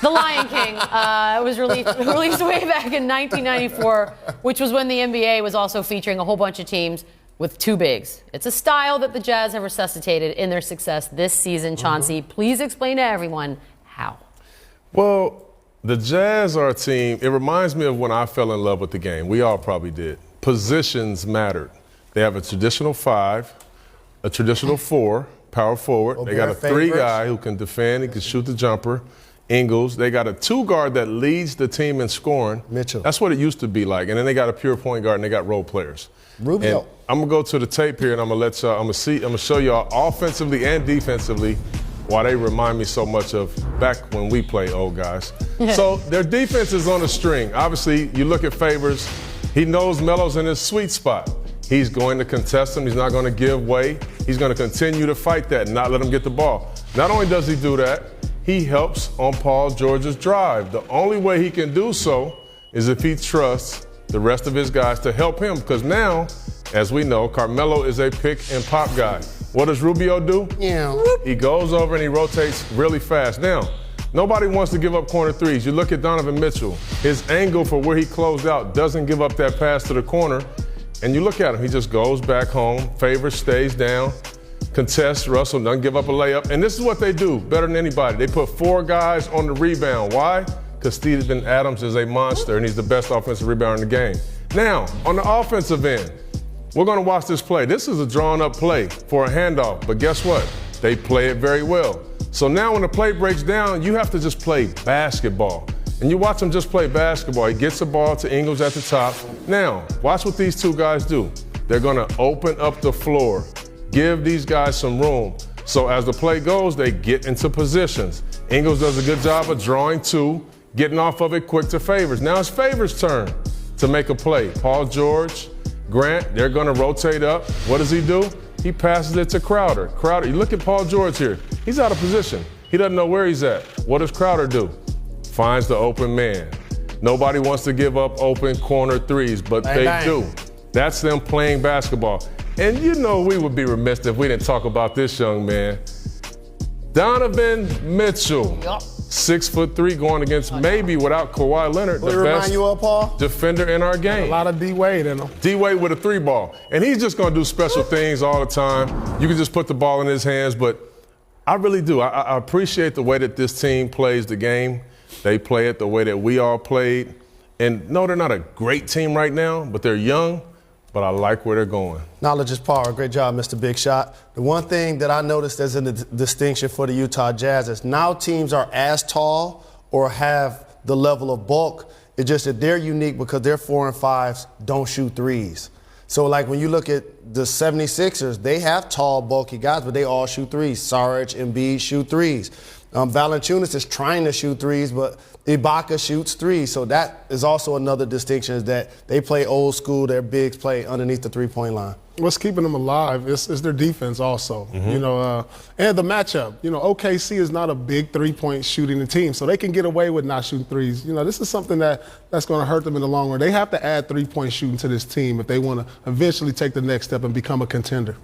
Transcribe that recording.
The Lion King was released way back in 1994, which was when the NBA was also featuring a whole bunch of teams with two bigs. It's a style that the Jazz have resuscitated in their success this season. Chauncey, please explain to everyone how. Well, the Jazz are a team, it reminds me of when I fell in love with the game. We all probably did. Positions mattered. They have a traditional 5, a traditional 4, power forward. They got a 3 guy who can defend, he can shoot the jumper. Ingles. They got a 2 guard that leads the team in scoring. Mitchell. That's what it used to be like. And then they got a pure point guard and they got role players. Rubio. And I'm gonna go to the tape here and I'm gonna show y'all offensively and defensively why they remind me so much of back when we played, old guys. So their defense is on a string. Obviously, you look at Favors, he knows Melo's in his sweet spot. He's going to contest him. He's not going to give way. He's going to continue to fight that and not let him get the ball. Not only does he do that, he helps on Paul George's drive. The only way he can do so is if he trusts the rest of his guys to help him, because now, as we know, Carmelo is a pick and pop guy. What does Rubio do? Yeah. He goes over and he rotates really fast. Now, nobody wants to give up corner threes. You look at Donovan Mitchell. His angle for where he closed out doesn't give up that pass to the corner. And you look at him, he just goes back home. Favors stays down. Contests, Russell doesn't give up a layup. And this is what they do better than anybody. They put 4 guys on the rebound. Why? Because Steven Adams is a monster and he's the best offensive rebounder in the game. Now, on the offensive end, we're going to watch this play. This is a drawn-up play for a handoff, but guess what? They play it very well. So now when the play breaks down, you have to just play basketball. And you watch him just play basketball. He gets the ball to Ingles at the top. Now, watch what these 2 guys do. They're going to open up the floor, give these guys some room. So as the play goes, they get into positions. Ingles does a good job of drawing 2, getting off of it quick to Favors. Now it's Favors' turn to make a play. Paul George, Grant, they're going to rotate up. What does he do? He passes it to Crowder. Crowder, you look at Paul George here. He's out of position. He doesn't know where he's at. What does Crowder do? Finds the open man. Nobody wants to give up open corner threes, but they do. That's them playing basketball. And you know we would be remiss if we didn't talk about this young man. Donovan Mitchell, 6'3", going against maybe without Kawhi Leonard, the best defender in our game. A lot of D-Wade in him. D-Wade with a 3-ball. And he's just going to do special things all the time. You can just put the ball in his hands, but I really do. I appreciate the way that this team plays the game. They play it the way that we all played. And no, they're not a great team right now, but they're young. But I like where they're going. Knowledge is power. Great job, Mr. Big Shot. The one thing that I noticed as a distinction for the Utah Jazz is now teams are as tall or have the level of bulk. It's just that they're unique because their 4 and 5s don't shoot threes. So, like, when you look at the 76ers, they have tall, bulky guys, but they all shoot threes. Saric, Embiid shoot threes. Valanciunas is trying to shoot threes, but Ibaka shoots threes. So that is also another distinction, is that they play old school. Their bigs play underneath the three-point line. What's keeping them alive is their defense also, you know, and the matchup. You know, OKC is not a big three-point shooting team, so they can get away with not shooting threes. You know, this is something that's going to hurt them in the long run. They have to add three-point shooting to this team if they want to eventually take the next step and become a contender.